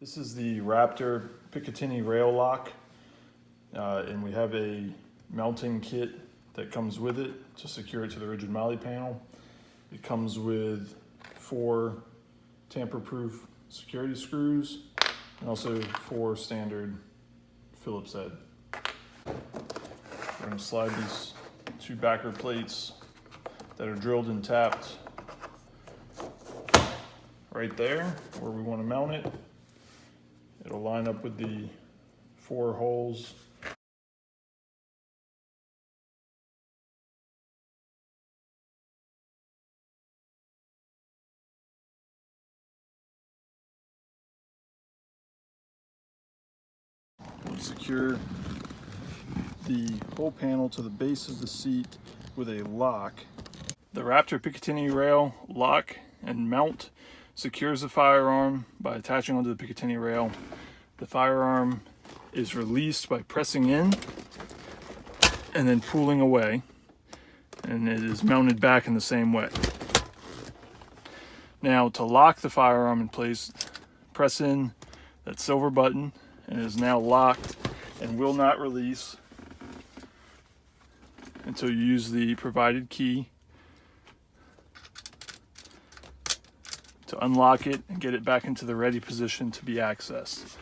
This is the Raptor Picatinny rail lock, and we have a mounting kit that comes with it to secure it to the Rigid MOLLE panel. It comes with 4 tamper-proof security screws and also 4 standard Phillips head. We're going to slide these 2 backer plates that are drilled and tapped right there where we want to mount it. It'll line up with the 4 holes. We'll secure the whole panel to the base of the seat with a lock. The Raptor Picatinny rail lock and mount secures the firearm by attaching onto the Picatinny rail. The firearm is released by pressing in and then pulling away, and it is mounted back in the same way. Now, to lock the firearm in place, press in that silver button, and it is now locked and will not release until you use the provided key to unlock it and get it back into the ready position to be accessed.